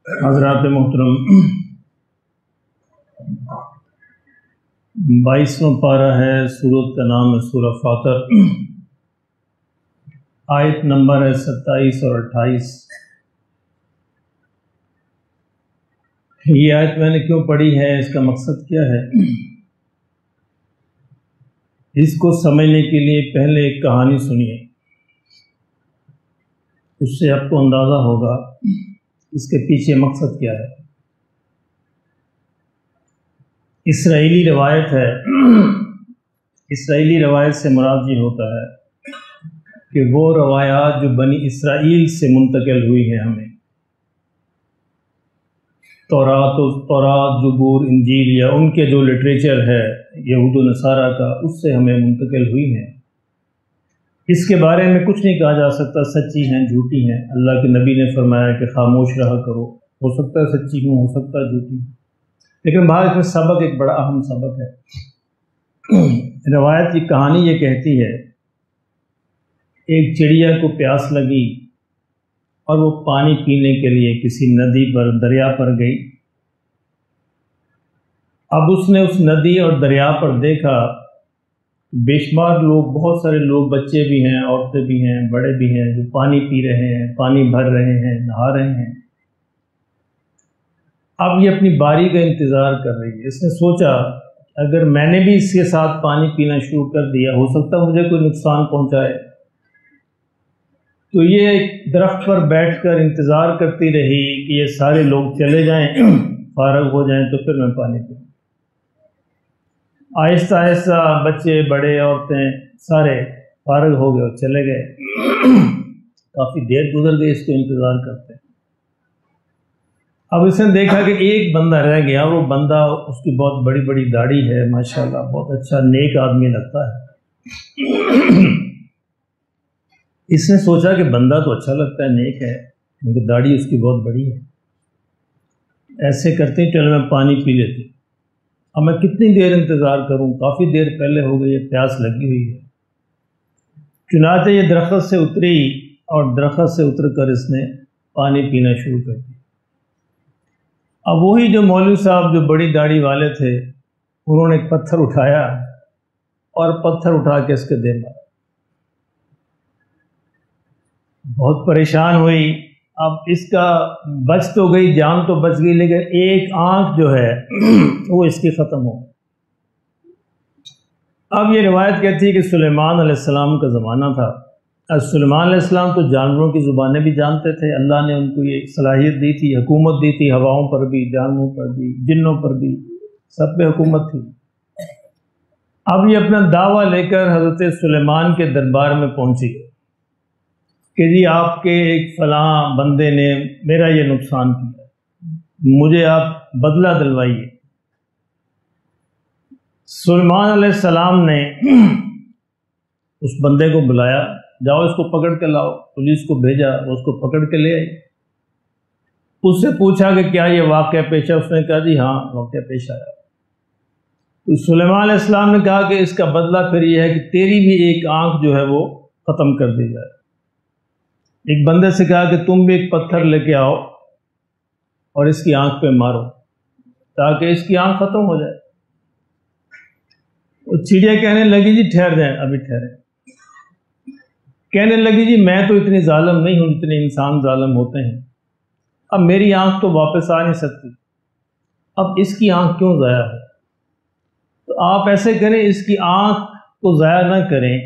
حضرات محترم، 22واں پارہ ہے، سورت کا نام ہے سورہ فاطر، آیت نمبر ہے 27 اور 28۔ یہ آیت میں نے کیوں پڑھی ہے، اس کا مقصد کیا ہے؟ اس کو سمجھنے کے لیے پہلے ایک کہانی سنیے، اس سے آپ کو اندازہ ہوگا اس کے پیچھے مقصد کیا ہے۔ اسرائیلی روایت ہے، اسرائیلی روایت سے مراد یہ ہوتا ہے کہ وہ روایات جو بنی اسرائیل سے منتقل ہوئی ہیں ہمیں، تورات، زبور، انجیل، یا ان کے جو لٹریچر ہے یہود و نصارہ کا، اس سے ہمیں منتقل ہوئی ہیں۔ اس کے بارے میں کچھ نہیں کہا جا سکتا، سچی ہیں جھوٹی ہیں۔ اللہ کے نبی نے فرمایا کہ خاموش رہا کرو، ہو سکتا ہے سچی ہوں، ہو سکتا ہے جھوٹی ہوں، لیکن بعد میں سبق ایک بڑا اہم سبق ہے۔ روایت کی کہانی یہ کہتی ہے، ایک چڑیا کو پیاس لگی اور وہ پانی پینے کے لیے کسی ندی پر، دریا پر گئی۔ اب اس نے اس ندی اور دریا پر دیکھا بے شمار لوگ، بہت سارے لوگ، بچے بھی ہیں، عورتیں بھی ہیں، بڑے بھی ہیں، جو پانی پی رہے ہیں، پانی بھر رہے ہیں، نہا رہے ہیں۔ اب یہ اپنی باری کا انتظار کر رہی ہے۔ اس نے سوچا اگر میں نے بھی اس کے ساتھ پانی پینا شروع کر دیا، ہو سکتا ہے مجھے کوئی نقصان پہنچائے۔ تو یہ ایک درخت پر بیٹھ کر انتظار کرتی رہی کہ یہ سارے لوگ چلے جائیں، فارغ ہو جائیں تو پھر میں پانی پیوں۔ آہستہ آہستہ بچے، بڑے، عورتیں سارے فارغ ہو گئے اور چلے گئے۔ کافی دیر گزر گئی اس کو انتظار کرتے۔ اب اس نے دیکھا کہ ایک بندہ رہ گیا، وہ بندہ، اس کی بہت بڑی بڑی داڑھی ہے، ماشاءاللہ بہت اچھا نیک آدمی لگتا ہے۔ اس نے سوچا کہ بندہ تو اچھا لگتا ہے، نیک ہے، کیونکہ داڑھی اس کی بہت بڑی ہے۔ ایسے کرتے ہیں چلو میں پانی پی لیتی، اب میں کتنی دیر انتظار کروں، کافی دیر پہلے ہو گئی ہے، پیاس لگی ہوئی ہے۔ چنانچہ یہ درخت سے اتری اور درخت سے اتر کر اس نے پانی پینا شروع کر دیا۔ اب وہی جو مولوی صاحب جو بڑی داڑھی والے تھے، انہوں نے ایک پتھر اٹھایا اور پتھر اٹھا کے اس کے دے مارا۔ بہت پریشان ہوئی۔ اب اس کا بچ تو گئی، جان تو بچ گئی، لیکن ایک آنکھ جو ہے وہ اس کی ختم ہو۔ اب یہ روایت کہتی ہے کہ سلیمان علیہ السلام کا زمانہ تھا۔ اب سلیمان علیہ السلام تو جانوروں کی زبانیں بھی جانتے تھے، اللہ نے ان کو یہ صلاحیت دی تھی، حکومت دی تھی، ہواؤں پر بھی، جانوروں پر بھی، جنوں پر بھی، سب پہ حکومت تھی۔ اب یہ اپنا دعویٰ لے کر حضرت سلیمان کے دربار میں پہنچی کہ جی آپ کے ایک فلاں بندے نے میرا یہ نقصان کیا، مجھے آپ بدلہ دلوائیے۔ سلیمان علیہ السلام نے اس بندے کو بلایا، جاؤ اس کو پکڑ کے لاؤ۔ پولیس کو بھیجا، اس کو پکڑ کے لے آئی۔ اس سے پوچھا کہ کیا یہ واقعہ پیش ہے؟ اس نے کہا جی ہاں واقعہ پیش آیا۔ تو سلیمان علیہ السلام نے کہا کہ اس کا بدلہ پھر یہ ہے کہ تیری بھی ایک آنکھ جو ہے وہ ختم کر دی جائے۔ ایک بندے سے کہا کہ تم بھی ایک پتھر لے کے آؤ اور اس کی آنکھ پہ مارو تاکہ اس کی آنکھ ختم ہو جائے۔ وہ چڑیا کہنے لگی جی ٹھہر جائیں، ابھی ٹھہریں۔ کہنے لگی جی میں تو اتنی ظالم نہیں ہوں جتنے انسان ظالم ہوتے ہیں، اب میری آنکھ تو واپس آ نہیں سکتی، اب اس کی آنکھ کیوں ضائع ہو؟ تو آپ ایسے کریں، اس کی آنکھ کو ضائع نہ کریں،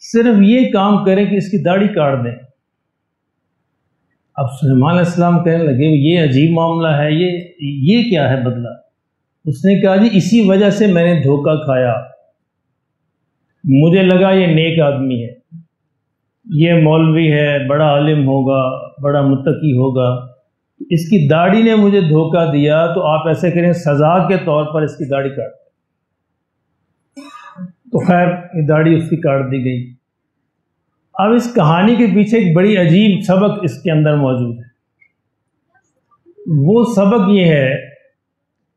صرف یہ کام کریں کہ اس کی داڑھی کاٹ دیں۔ اب سلیمان علیہ السلام کہنے لگے یہ عجیب معاملہ ہے، یہ کیا ہے بدلہ؟ اس نے کہا جی اسی وجہ سے میں نے دھوکہ کھایا، مجھے لگا یہ نیک آدمی ہے، یہ مولوی ہے، بڑا عالم ہوگا، بڑا متقی ہوگا، اس کی داڑھی نے مجھے دھوکہ دیا، تو آپ ایسے کریں سزا کے طور پر اس کی داڑھی کاٹ دیں۔ تو خیر یہ داڑھی اس کی کاٹ دی گئی۔ اب اس کہانی کے پیچھے ایک بڑی عجیب سبق اس کے اندر موجود ہے۔ وہ سبق یہ ہے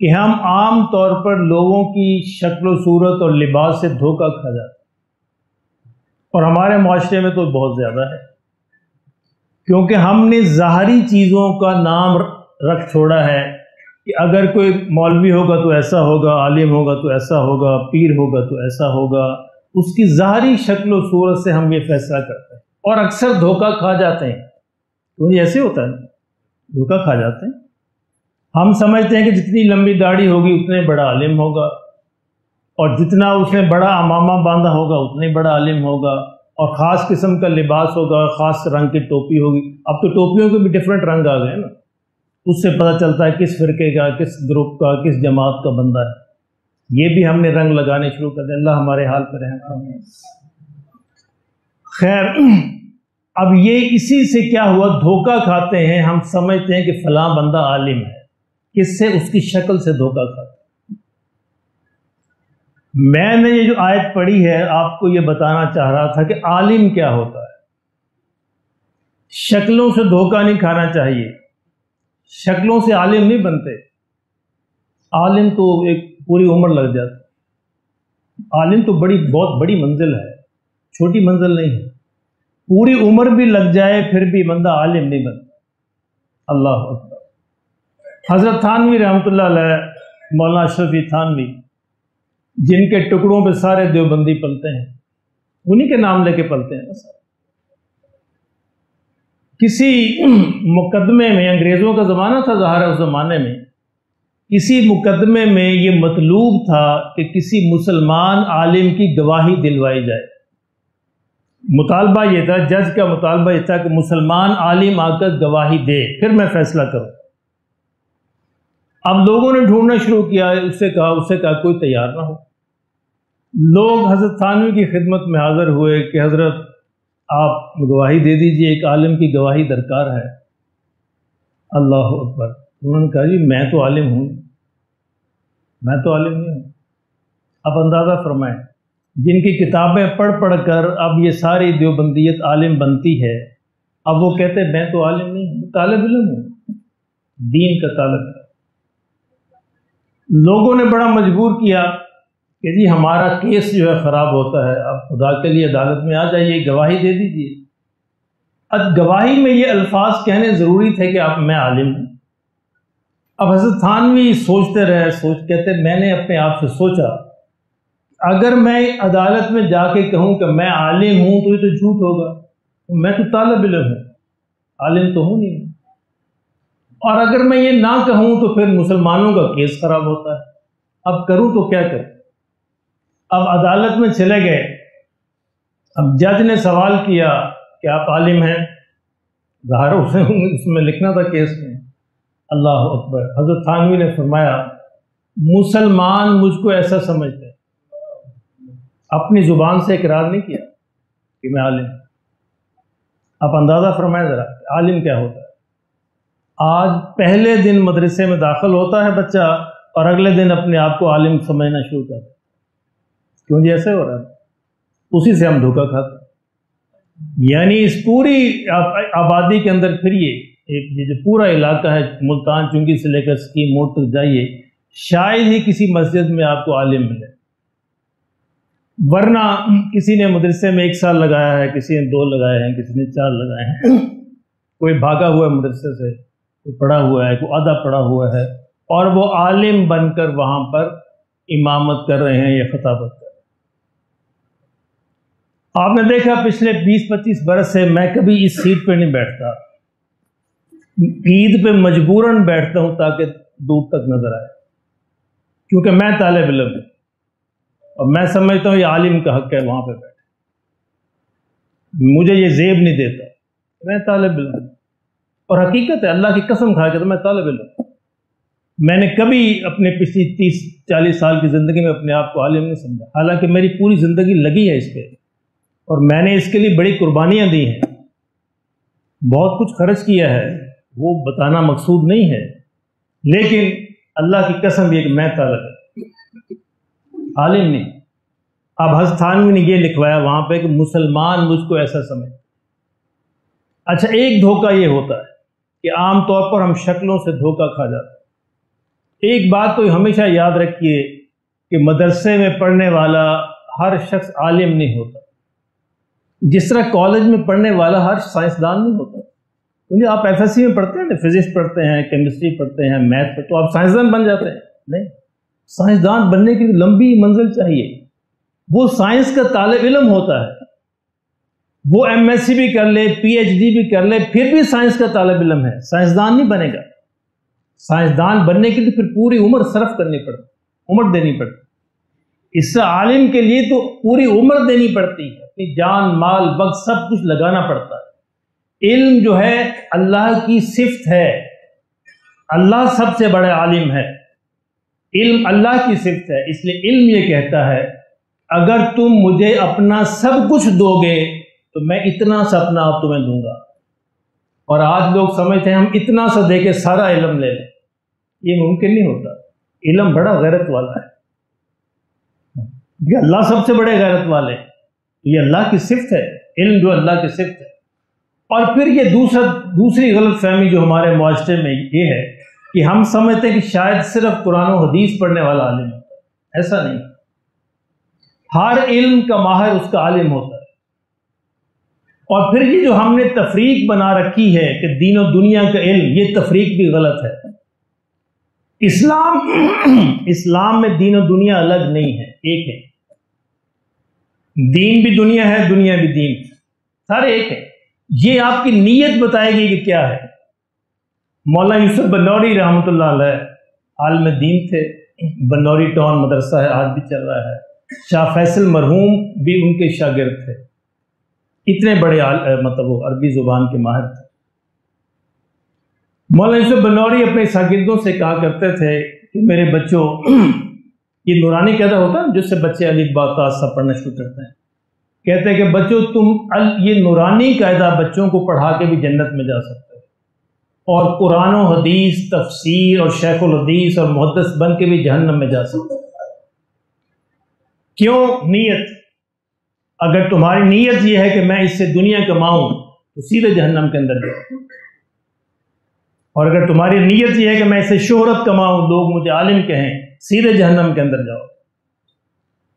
کہ ہم عام طور پر لوگوں کی شکل و صورت اور لباس سے دھوکہ کھا جاتے ہیں، اور ہمارے معاشرے میں تو بہت زیادہ ہے، کیونکہ ہم نے ظاہری چیزوں کا نام رکھ چھوڑا ہے کہ اگر کوئی مولوی ہوگا تو ایسا ہوگا، عالم ہوگا تو ایسا ہوگا، پیر ہوگا تو ایسا ہوگا، اس کی ظاہری شکل و صورت سے ہم یہ فیصلہ کرتے ہیں اور اکثر دھوکہ کھا جاتے ہیں۔ کیونکہ ایسے ہوتا ہے، دھوکہ کھا جاتے ہیں۔ ہم سمجھتے ہیں کہ جتنی لمبی داڑھی ہوگی اتنے بڑا عالم ہوگا، اور جتنا اس نے بڑا امامہ باندھا ہوگا اتنے بڑا عالم ہوگا، اور خاص قسم کا لباس ہوگا، خاص رنگ کی ٹوپی ہوگی۔ اب تو ٹوپیوں کے بھی ڈفرینٹ رنگ آ گئے نا، اس سے پتہ چلتا ہے کس فرقے کا، کس گروپ کا، کس جماعت کا بندہ ہے۔ یہ بھی ہم نے رنگ لگانے شروع کر دیں۔ اللہ ہمارے حال پہ رحم فرمائے۔ خیر، اب یہ اسی سے کیا ہوا، دھوکہ کھاتے ہیں، ہم سمجھتے ہیں کہ فلاں بندہ عالم ہے، کس سے؟ اس کی شکل سے دھوکہ کھاتے ہیں۔ میں نے یہ جو آیت پڑھی ہے آپ کو یہ بتانا چاہ رہا تھا کہ عالم کیا ہوتا ہے۔ شکلوں سے دھوکہ نہیں کھانا چاہیے، شکلوں سے عالم نہیں بنتے۔ عالم تو ایک پوری عمر لگ جاتی، عالم تو بہت بڑی منزل ہے، چھوٹی منزل نہیں ہے۔ پوری عمر بھی لگ جائے پھر بھی بندہ عالم نہیں بنتا۔ اللہ اکبر۔ حضرت تھانوی رحمۃ اللہ علیہ، مولانا اشرفی تھانوی، جن کے ٹکڑوں پہ سارے دیوبندی پلتے ہیں، انہی کے نام لے کے پلتے ہیں۔ کسی مقدمے میں، انگریزوں کا زمانہ تھا ظاہر ہے اس زمانے میں، کسی مقدمے میں یہ مطلوب تھا کہ کسی مسلمان عالم کی گواہی دلوائی جائے۔ مطالبہ یہ تھا، جج کا مطالبہ یہ تھا کہ مسلمان عالم آ کر گواہی دے، پھر میں فیصلہ کروں۔ اب لوگوں نے ڈھونڈنا شروع کیا، اس سے کہا کوئی تیار نہ ہو۔ لوگ حضرت تھانوی کی خدمت میں حاضر ہوئے کہ حضرت آپ گواہی دے دیجئے، ایک عالم کی گواہی درکار ہے۔ اللہ اکبر۔ انہوں نے کہا جی میں تو عالم ہوں، میں تو عالم نہیں ہوں۔ اب اندازہ فرمائیں، جن کی کتابیں پڑھ پڑھ کر اب یہ ساری دیوبندیت عالم بنتی ہے، اب وہ کہتے میں تو عالم نہیں ہوں، طالب علم ہوں، دین کا طالب علم۔ لوگوں نے بڑا مجبور کیا کہ جی ہمارا کیس جو ہے خراب ہوتا ہے، اب خدا کے لیے عدالت میں آ جائیے، گواہی دے دیجیے۔ اب گواہی میں یہ الفاظ کہنے ضروری تھے کہ اب میں عالم ہوں۔ اب حضرت تھانوی سوچتے رہے، کہتے میں نے اپنے آپ سے سوچا اگر میں عدالت میں جا کے کہوں کہ میں عالم ہوں تو یہ تو جھوٹ ہوگا، میں تو طالب علم ہوں، عالم تو ہوں نہیں۔ اور اگر میں یہ نہ کہوں تو پھر مسلمانوں کا کیس خراب ہوتا ہے، اب کروں تو کیا کروں؟ اب عدالت میں چلے گئے، اب جج نے سوال کیا کہ آپ عالم ہیں؟ ظاہر اس میں لکھنا تھا کیس میں۔ اللہ اکبر۔ حضرت تھانوی نے فرمایا مسلمان مجھ کو ایسا سمجھتے ہیں، اپنی زبان سے اقرار نہیں کیا کہ میں عالم ہوں۔ آپ اندازہ فرمائیں ذرا عالم کیا ہوتا ہے۔ آج پہلے دن مدرسے میں داخل ہوتا ہے بچہ اور اگلے دن اپنے آپ کو عالم سمجھنا شروع کرتا ہے۔ کیوں جی ایسے ہو رہا ہے؟ اسی سے ہم دھوکہ کھاتے ہیں۔ یعنی اس پوری آبادی کے اندر پھریے، یہ جو پورا علاقہ ہے ملتان چنگی سے لے کر سکیم موڑ تک جائیے، شاید ہی کسی مسجد میں آپ کو عالم ملے، ورنہ کسی نے مدرسے میں 1 سال لگایا ہے، کسی نے 2 لگائے ہیں، کسی نے 4 لگائے ہیں، کوئی بھاگا ہوا ہے مدرسے سے، کوئی پڑھا ہوا ہے، کوئی آدھا پڑھا ہوا ہے، اور وہ عالم بن کر وہاں پر امامت کر رہے ہیں یا خطابت کر رہے ہیں۔ آپ نے دیکھا پچھلے 20-25 برس سے میں کبھی اس سیٹ پہ نہیں بیٹھتا، عید پہ مجبوراً بیٹھتا ہوں تاکہ دور تک نظر آئے، کیونکہ میں طالب علم ہوں اور میں سمجھتا ہوں یہ عالم کا حق ہے وہاں پہ بیٹھے، مجھے یہ زیب نہیں دیتا، میں طالب علم ہوں۔ اور حقیقت ہے، اللہ کی قسم کھا کے تو میں طالب علم ہوں۔ میں نے کبھی اپنے پچھلی 30-40 سال کی زندگی میں اپنے آپ کو عالم نہیں سمجھا، حالانکہ میری پوری زندگی لگی ہے اس پہ اور میں نے اس کے لیے بڑی قربانیاں دی ہیں، بہت کچھ خرچ کیا ہے، وہ بتانا مقصود نہیں ہے، لیکن اللہ کی قسم یہ کہ میں طالب علم، عالم نہیں۔ اب حضرت تھانوی نے یہ لکھوایا وہاں پہ کہ مسلمان مجھ کو ایسا سمجھ۔ اچھا، ایک دھوکہ یہ ہوتا ہے کہ عام طور پر ہم شکلوں سے دھوکہ کھا جاتے ہیں۔ ایک بات تو ہمیشہ یاد رکھیے کہ مدرسے میں پڑھنے والا ہر شخص عالم نہیں ہوتا، جس طرح کالج میں پڑھنے والا ہر سائنسدان نہیں ہوتا، کیونکہ آپ ایف ایس سی میں پڑھتے ہیں، فزکس پڑھتے ہیں، کیمسٹری پڑھتے ہیں، میتھ پڑھتے، تو آپ سائنسدان بن جاتے ہیں؟ نہیں، سائنسدان بننے کی لمبی منزل چاہیے. وہ سائنس کا طالب علم ہوتا ہے، وہ ایم ایس سی بھی کر لے، پی ایچ ڈی بھی کر لے، پھر بھی سائنس کا طالب علم ہے، سائنسدان نہیں بنے گا. سائنسدان بننے کے لیے پھر پوری عمر صرف کرنی پڑتی، عمر دینی پڑتی. اس سے عالم کے لیے تو پوری عمر دینی پڑتی ہے، اپنی جان مال وقت سب کچھ لگانا پڑتا ہے. علم جو ہے اللہ کی صفت ہے، اللہ سب سے بڑے عالم ہے، علم اللہ کی صفت ہے. اس لیے علم یہ کہتا ہے اگر تم مجھے اپنا سب کچھ دو گے تو میں اتنا سا اپنا آپ تمہیں دوں گا. اور آج لوگ سمجھتے ہیں ہم اتنا سا دے کے سارا علم لے لیں، یہ ممکن نہیں ہوتا. علم بڑا غیرت والا ہے، یہ اللہ سب سے بڑے غیرت والے، یہ اللہ کی صفت ہے، علم جو اللہ کی صفت ہے. اور پھر یہ دوسری غلط فہمی جو ہمارے معاشرے میں یہ ہے کہ ہم سمجھتے ہیں کہ شاید صرف قرآن و حدیث پڑھنے والا عالم ہوتا ہے. ایسا نہیں، ہر علم کا ماہر اس کا عالم ہوتا ہے. اور پھر یہ جو ہم نے تفریق بنا رکھی ہے کہ دین و دنیا کا علم، یہ تفریق بھی غلط ہے. اسلام میں دین و دنیا الگ نہیں ہے، ایک ہے. دین بھی دنیا ہے، دنیا بھی دین، سارے ایک ہے. یہ آپ کی نیت بتائے گی کہ کیا ہے. مولانا یوسف بنوری رحمۃ اللہ علیہ عالم دین تھے، بنوری ٹاؤن مدرسہ ہے، آج بھی چل رہا ہے. شاہ فیصل مرحوم بھی ان کے شاگرد تھے، اتنے بڑے مطلب وہ عربی زبان کے ماہر تھے. مولانا یوسف بنوری اپنے شاگردوں سے کہا کرتے تھے کہ میرے بچوں، یہ نورانی قاعدہ ہوتا ہے جس سے بچے الف با تا سب پڑھنا شروع کرتے ہیں. کہتے ہیں کہ بچوں تم یہ نورانی قاعدہ بچوں کو پڑھا کے بھی جنت میں جا سکتے ہو، اور قرآن و حدیث، تفسیر اور شیخ الحدیث اور محدث بن کے بھی جہنم میں جا سکتے ہو. کیوں؟ نیت. اگر تمہاری نیت یہ ہے کہ میں اس سے دنیا کماؤں تو سیدھے جہنم کے اندر جاؤ. اور اگر تمہاری نیت یہ ہے کہ میں اس سے شہرت کماؤں، لوگ مجھے عالم کہیں، سیدھے جہنم کے اندر جاؤ.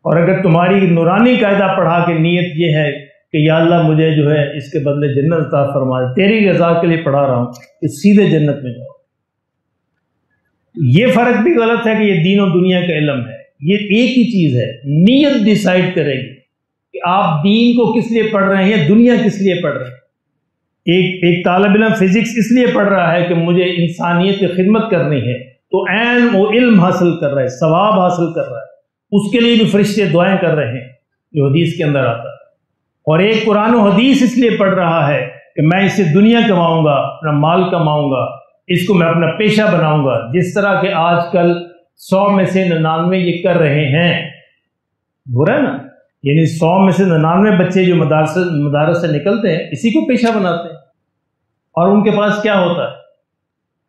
اور اگر تمہاری نورانی قاعدہ پڑھا کے نیت یہ ہے کہ یا اللہ مجھے جو ہے اس کے بدلے جنت عطا فرما دے، تیری رضا کے لیے پڑھا رہا ہوں، کہ سیدھے جنت میں جاؤ. یہ فرق بھی غلط ہے کہ یہ دین و دنیا کا علم ہے. یہ ایک ہی چیز ہے، نیت ڈیسائیڈ کرے گی کہ آپ دین کو کس لیے پڑھ رہے ہیں یا دنیا کس لیے پڑھ رہے ہیں. ایک طالب علم فزکس اس لیے پڑھ رہا ہے کہ مجھے انسانیت کی خدمت کرنی ہے، تو عین وہ علم حاصل کر رہا ہے، ثواب حاصل کر رہا ہے، اس کے لیے بھی فرشتے دعائیں کر رہے ہیں جو حدیث کے اندر آتا ہے. اور ایک قرآن و حدیث اس لیے پڑھ رہا ہے کہ میں اس سے دنیا کماؤں گا، اپنا مال کماؤں گا، اس کو میں اپنا پیشہ بناؤں گا. جس طرح کہ آج کل 100 میں سے 99 یہ کر رہے ہیں، برا ہے نا، یعنی 100 میں سے 99 بچے جو مدارس سے نکلتے ہیں اسی کو پیشہ بناتے ہیں. اور ان کے پاس کیا ہوتا ہے؟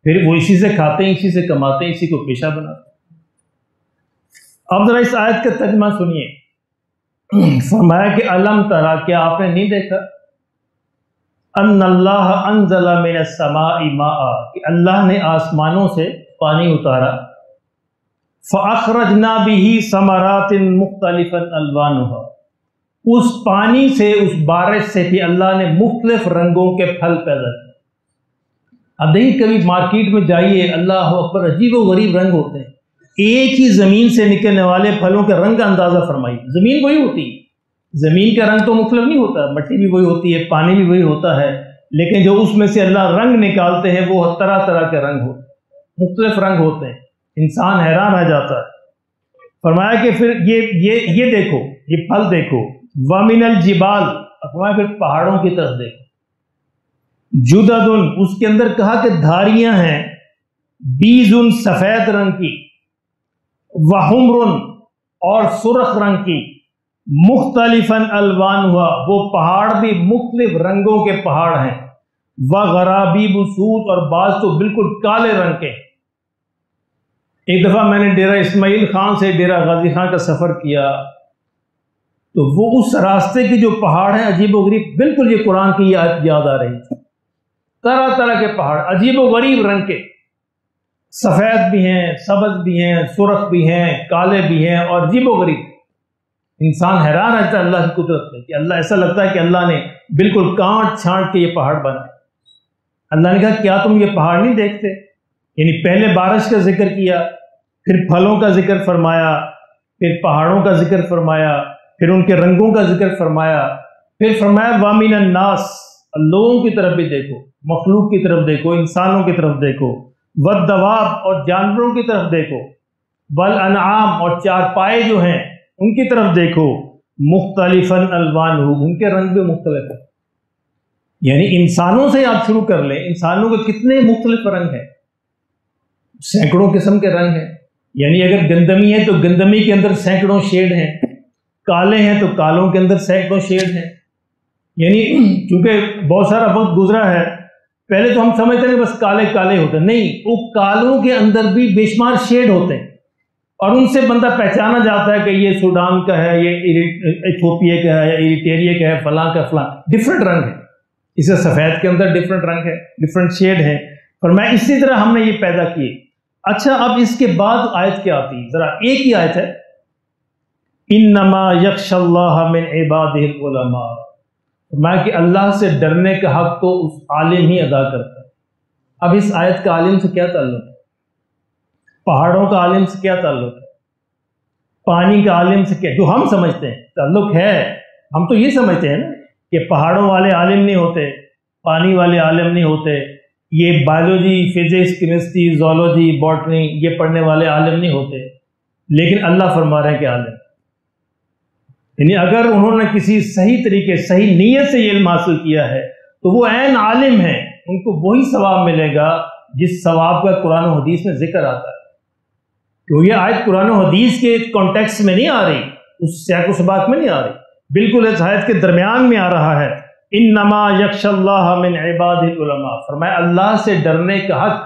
پھر وہ اسی سے کھاتے ہیں، اسی سے کماتے ہیں، اسی کو پیشہ بناتے ہیں. اب ذرا اس آیت کا ترجمہ سنیے. فرمایا کہ الم ترا، کیا آپ نے نہیں دیکھا، ان اللہ انزل من السماء ماء، کہ اللہ نے آسمانوں سے پانی اتارا، فاخرجنا به ثمرات مختلفا الوانها، اس پانی سے، اس بارش سے بھی اللہ نے مختلف رنگوں کے پھل پیدا کیے. اب دیکھیے کبھی مارکیٹ میں جائیے، اللہ اکبر، عجیب و غریب رنگ ہوتے ہیں. ایک ہی زمین سے نکلنے والے پھلوں کے رنگ کا اندازہ فرمائیے. زمین وہی ہوتی ہے، زمین کا رنگ تو مختلف نہیں ہوتا، مٹی بھی وہی ہوتی ہے، پانی بھی وہی ہوتا ہے، لیکن جو اس میں سے اللہ رنگ نکالتے ہیں وہ طرح طرح کے رنگ ہوتے ہیں، مختلف رنگ ہوتے ہیں. انسان حیران رہ جاتا ہے. فرمایا کہ پھر یہ دیکھو، یہ پھل دیکھو. وَمِنَ الْجِبَالِ، فرمایا پھر پہاڑوں کی طرف دیکھو. جُدَدٌ، اس کے اندر کہا کہ دھاریاں ہیں، بیزن، سفید رنگ کی، وحمرن، اور سرخ رنگ کی، مختلفاً الوانھا، وہ پہاڑ بھی مختلف رنگوں کے پہاڑ ہیں، وغرابیب سود، اور بعض تو بالکل کالے رنگ کے. ایک دفعہ میں نے ڈیرہ اسماعیل خان سے ڈیرہ غازی خان کا سفر کیا، تو وہ اس راستے کے جو پہاڑ ہیں عجیب و غریب، بالکل یہ قرآن کی آیت یاد آ رہی تھی. طرح طرح کے پہاڑ، عجیب و غریب رنگ کے، سفید بھی ہیں، سبز بھی ہیں، سرخ بھی ہیں، کالے بھی ہیں، اور عجیب و غریب. انسان حیران رہتا ہے اللہ کی قدرت میں، کہ اللہ، ایسا لگتا ہے کہ اللہ نے بالکل کانٹ چھانٹ کے یہ پہاڑ بنائے. اللہ نے کہا کیا تم یہ پہاڑ نہیں دیکھتے؟ یعنی پہلے بارش کا ذکر کیا، پھر پھلوں کا ذکر فرمایا، پھر پہاڑوں کا ذکر فرمایا، پھر ان کے رنگوں کا ذکر فرمایا، پھر فرمایا وَمِنَ النَّاسِ، لوگوں کی طرف بھی دیکھو، مخلوق کی طرف دیکھو، انسانوں کی طرف دیکھو، وَالدَّوَابِ اور جانوروں کی طرف دیکھو، وَالْأَنْعَامِ اور چارپائے جو ہیں ان کی طرف دیکھو، مختلفاً الوانہ ان کے رنگ بھی مختلف ہیں۔ یعنی انسانوں سے آپ شروع کر لیں، انسانوں کے کتنے مختلف رنگ ہیں، سینکڑوں قسم کے رنگ ہیں۔ یعنی اگر گندمی ہے تو گندمی کے اندر سینکڑوں شیڈ ہیں، کالے ہیں تو کالوں کے اندر سینکڑوں شیڈ ہیں۔ یعنی چونکہ بہت سارا وقت گزرا ہے، پہلے تو ہم سمجھتے ہیں کہ بس کالے کالے ہوتے ہیں، نہیں، وہ کالوں کے اندر بھی بے شمار شیڈ ہوتے ہیں، اور ان سے بندہ پہچانا جاتا ہے کہ یہ سوڈان کا ہے، یہ ایتھوپیا کا ہے، یا ایریٹریا کا ہے، فلاں کا فلاں، ڈفرنٹ رنگ ہے۔ اسے سفید کے اندر ڈفرنٹ رنگ ہے، ڈفرنٹ شیڈ ہیں، اور میں اسی طرح ہم نے یہ پیدا کیے۔ اچھا، اب اس کے بعد آیت کیا آتی ہے؟ ذرا ایک ہی آیت ہے، انما یخشی اللہ من عبادہ العلماء، میں کہ اللہ سے ڈرنے کا حق تو اس عالم ہی ادا کرتا ہے۔ اب اس آیت کا عالم سے کیا تعلق ہے؟ پہاڑوں کا عالم سے کیا تعلق ہے؟ پانی کا عالم سے کیا، جو ہم سمجھتے ہیں تعلق ہے؟ ہم تو یہ سمجھتے ہیں نا کہ پہاڑوں والے عالم نہیں ہوتے، پانی والے عالم نہیں ہوتے، یہ biology, physics, chemistry, zoology, botany یہ پڑھنے والے عالم نہیں ہوتے، لیکن اللہ فرما رہے ہیں کہ عالم، یعنی اگر انہوں نے کسی صحیح طریقے، صحیح نیت سے یہ علم حاصل کیا ہے تو وہ عین عالم ہیں، ان کو وہی ثواب ملے گا جس ثواب کا قرآن و حدیث میں ذکر آتا ہے۔ تو یہ آیت قرآن و حدیث کے کانٹیکس میں نہیں آ رہی، اس سیاق و سباق میں نہیں آ رہی، بالکل اس آیت کے درمیان میں آ رہا ہے۔ انما یخشی اللہ من عبادہ العلماء، فرمایا اللہ سے ڈرنے کا حق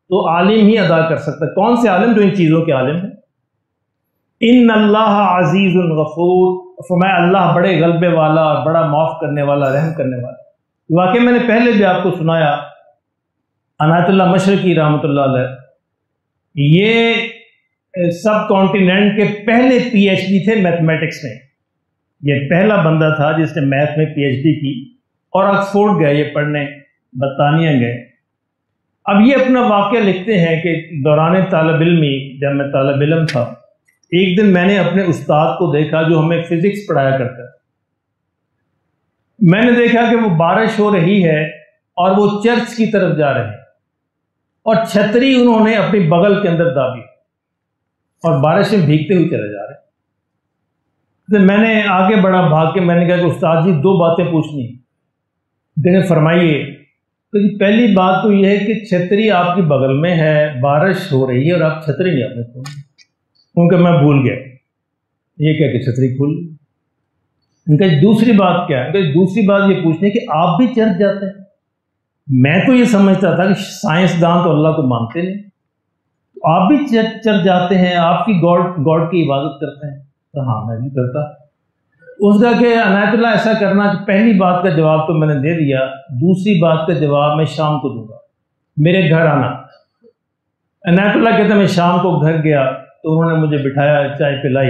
تو عالم ہی ادا کر سکتا ہے۔ کون سے عالم؟ جو ان چیزوں کے عالم ہیں۔ ان اللہ عزیز غفور، فرمایا اللہ بڑے غلبے والا اور بڑا معاف کرنے والا، رحم کرنے والا۔ واقعی میں نے پہلے بھی آپ کو سنایا، عنایت اللہ مشرقی رحمۃ اللہ علیہ یہ سب کانٹیننٹ کے پہلے پی ایچ ڈی تھے میتھمیٹکس میں، یہ پہلا بندہ تھا جس نے میتھ میں پی ایچ ڈی کی، اور آکسفورڈ گئے یہ پڑھنے، برطانیہ گئے۔ اب یہ اپنا واقعہ لکھتے ہیں کہ دوران طالب علمی، جب میں طالب علم تھا، ایک دن میں نے اپنے استاد کو دیکھا جو ہمیں فزکس پڑھایا کرتا ہے۔ میں نے دیکھا کہ وہ بارش ہو رہی ہے اور وہ چرچ کی طرف جا رہے ہیں، اور چھتری انہوں نے اپنی بغل کے اندر دابی اور بارش میں بھیگتے ہوئے چلے جا رہے ہیں۔ تو میں نے آگے بڑھا بھاگ کے، میں نے کہا کہ استاد جی دو باتیں پوچھنی ہیں۔ دیکھیں فرمائیے۔ تو پہلی بات تو یہ ہے کہ چھتری آپ کی بغل میں ہے، بارش ہو رہی ہے اور آپ چھتری نہیں اپنے کھول، کیونکہ میں بھول گیا یہ کہہ کے چھتری کھول۔ ان کا دوسری بات کیا ہے؟ دوسری بات یہ پوچھنی کہ آپ بھی چرچ جاتے ہیں؟ میں تو یہ سمجھتا تھا کہ سائنسدان تو اللہ کو مانتے نہیں، تو آپ بھی چرچ جاتے ہیں، آپ کی گاڈ کی عبادت کرتے ہیں؟ تو ہاں میں بھی کرتا۔ اس کا کہ عنایت اللہ ایسا کرنا، کہ پہلی بات کا جواب تو میں نے دے دیا، دوسری بات کا جواب میں شام کو دوں گا، میرے گھر آنا۔ عنایت اللہ کہتے ہیں میں شام کو گھر گیا تو انہوں نے مجھے بٹھایا، چائے پلائی،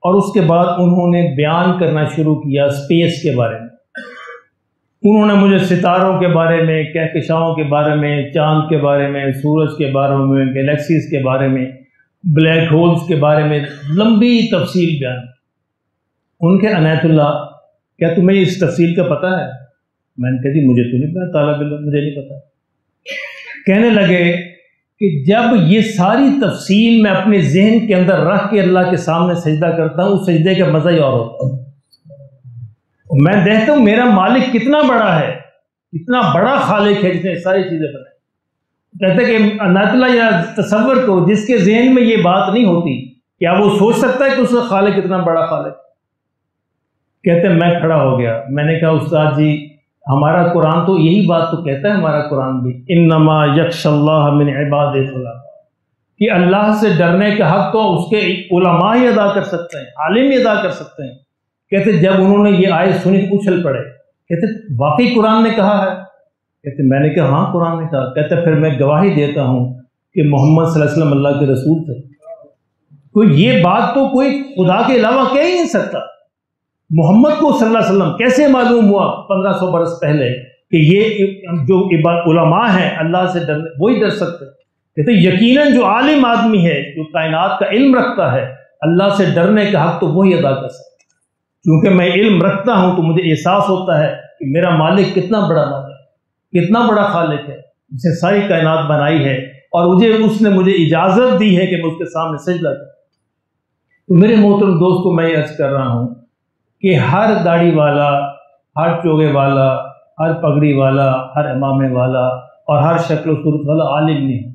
اور اس کے بعد انہوں نے بیان کرنا شروع کیا اسپیس کے بارے میں۔ انہوں نے مجھے ستاروں کے بارے میں، کہکشاؤں کے بارے میں، چاند کے بارے میں، سورج کے بارے میں، گلیکسیز کے بارے میں، بلیک ہولز کے بارے میں لمبی تفصیل بیان۔ ان کے عنایت اللہ کیا تمہیں اس تفصیل کا پتہ ہے؟ میں نے کہا جی مجھے تو نہیں پتا، طالب علم مجھے نہیں پتا۔ کہنے لگے کہ جب یہ ساری تفصیل میں اپنے ذہن کے اندر رکھ کے اللہ کے سامنے سجدہ کرتا ہوں، اس سجدے کا مزہ ہی اور ہوتا ہے۔ میں دیکھتا ہوں میرا مالک کتنا بڑا ہے، اتنا بڑا خالق ہے جس نے ساری چیزیں بنائی۔ کہتے کہ عنایت اللہ یہ تصور کرو، جس کے ذہن میں یہ بات نہیں ہوتی، کیا وہ سوچ سکتا ہے کہ اس کا خالق اتنا بڑا خالق؟ کہتے میں کھڑا ہو گیا، میں نے کہا استاد جی ہمارا قرآن تو یہی بات تو کہتا ہے، ہمارا قرآن بھی انما یخشی اللہ من عبادہ العلماء، کہ اللہ سے ڈرنے کا حق تو اس کے علماء ہی ادا کر سکتے ہیں، عالم ہی ادا کر سکتے ہیں۔ کہتے جب انہوں نے یہ آیت سنی اچھل پڑے، کہتے واقعی قرآن نے کہا ہے؟ کہتے میں نے کہا ہاں قرآن نے کہا۔ کہتے پھر میں گواہی دیتا ہوں کہ محمد صلی اللہ علیہ وسلم اللہ کے رسول تھے۔ تو یہ بات تو کوئی خدا کے علاوہ کہہ ہی نہیں سکتا۔ محمد کو صلی اللہ علیہ وسلم کیسے معلوم ہوا 1500 برس پہلے کہ یہ جو علماء ہیں اللہ سے ڈرنے وہی ڈر سکتے ہیں. کہتے یقیناً جو عالم آدمی ہے جو کائنات کا علم رکھتا ہے اللہ سے ڈرنے کا حق تو وہی ادا کر سکتا ہے. کیونکہ میں علم رکھتا ہوں تو مجھے احساس ہوتا ہے کہ میرا مالک کتنا بڑا مالک ہے، کتنا بڑا خالق ہے، جس نے ساری کائنات بنائی ہے اور اس نے مجھے اجازت دی ہے کہ میں اس کے سامنے سجدہ کروں. تو میرے محترم دوستو میں یہ عرض کر رہا ہوں کہ ہر داڑھی والا، ہر چوگے والا، ہر پگڑی والا، ہر امامے والا اور ہر شکل و صورت والا عالم نہیں ہے.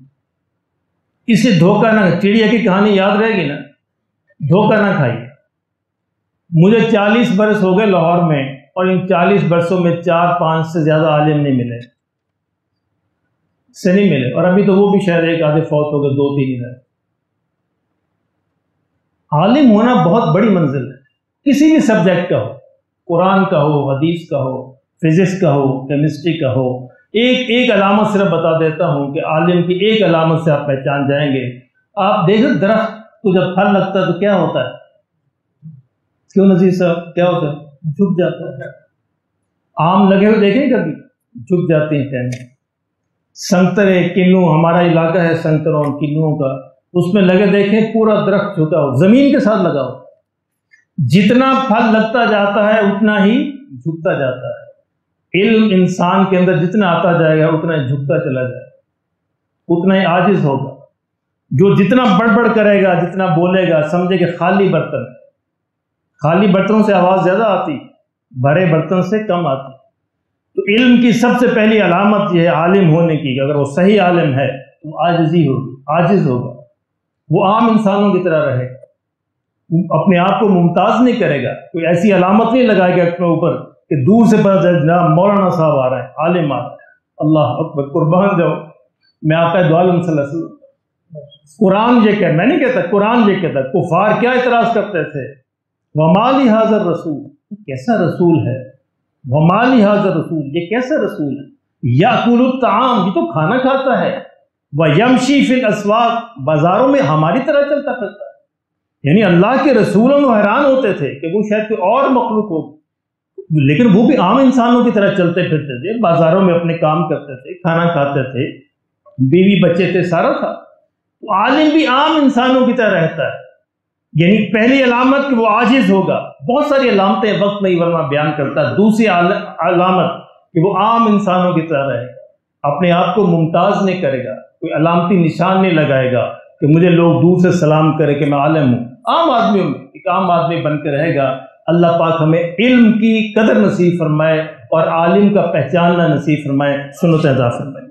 اسے دھوکہ نہ، چڑیا کی کہانی یاد رہے گی نا، دھوکہ نہ کھائیے. مجھے 40 برس ہو گئے لاہور میں اور ان 40 برسوں میں 4-5 سے زیادہ عالم نہیں ملے، سے نہیں ملے، اور ابھی تو وہ بھی شاید ایک آدھے فوت ہو گئے، 2-3 ہی رہے. عالم ہونا بہت بڑی منزل ہے، کسی بھی سبجیکٹ کا ہو، قرآن کا ہو، حدیث کا ہو، فزکس کا ہو، کیمسٹری کا ہو. ایک علامت صرف بتا دیتا ہوں کہ عالم کی ایک علامت سے آپ پہچان جائیں گے. آپ دیکھیں درخت کو جب پھل لگتا ہے تو کیا ہوتا ہے؟ کیوں نذیر صاحب کیا ہوتا ہے؟ جھک جاتا ہے. آم لگے ہوئے دیکھیں کبھی؟ جھک جاتے ہیں ٹہنے. سنترے، کنو، ہمارا علاقہ ہے سنتروں اور کنوؤں کا، اس میں لگے دیکھیں پورا درخت جھکا ہو، زمین کے ساتھ لگا ہو. جتنا پھل لگتا جاتا ہے اتنا ہی جھکتا جاتا ہے. علم انسان کے اندر جتنا آتا جائے گا اتنا ہی جھکتا چلا جائے گا، اتنا ہی عاجز ہوگا. جو جتنا بڑبڑ کرے گا، جتنا بولے گا، سمجھے کہ خالی برتن، خالی برتنوں سے آواز زیادہ آتی، بھرے برتن سے کم آتی. تو علم کی سب سے پہلی علامت یہ ہے عالم ہونے کی کہ اگر وہ صحیح عالم ہے تو عاجزی ہوگی، عاجز ہوگا. وہ عام انسانوں کی طرح رہے گا، اپنے آپ کو ممتاز نہیں کرے گا، کوئی ایسی علامت نہیں لگائے گا اپنے اوپر کہ دور سے پتہ چل جناب مولانا صاحب آ رہے ہیں، عالم آ رہے ہیں. اللہ اکبر، قربان جاؤ. میں آقا دو عالم صلی اللہ علیہ وسلم، قرآن یہ کہ میں نہیں کہتا، قرآن یہ کہتا. کفار کیا اعتراض کرتے تھے؟ وَمَا لِهَذَا الرَّسُولِ، کیسا رسول ہے؟ وَمَا لِهَذَا الرَّسُولِ، یہ کیسا رسول ہے؟ يَأْكُلُ الطَّعَامَ، یہ تو کھانا کھاتا ہے. وَيَمْشِي فِي الْأَسْوَاقِ، بازاروں میں ہماری طرح چلتا پھرتا ہے. یعنی اللہ کے رسولوں کو حیران ہوتے تھے کہ وہ شاید کوئی اور مخلوق ہو، لیکن وہ بھی عام انسانوں کی طرح چلتے پھرتے تھے، بازاروں میں اپنے کام کرتے تھے، کھانا کھاتے تھے، بیوی بچے تھے، سارا تھا. تو عالم بھی عام انسانوں کی طرح رہتا ہے. یعنی پہلی علامت کہ وہ عاجز ہوگا. بہت ساری علامتیں وقت نہیں ورنہ بیان کرتا. دوسری علامت کہ وہ عام انسانوں کی طرح رہے گا، اپنے آپ کو ممتاز نہیں کرے گا، کوئی علامتی نشان نہیں لگائے گا کہ مجھے لوگ دور سے سلام کرے کہ میں عالم ہوں. عام آدمیوں میں ایک عام آدمی بن کے رہے گا. اللہ پاک ہمیں علم کی قدر نصیب فرمائے اور عالم کا پہچاننا نصیب فرمائے. سنت عطا فرمائے.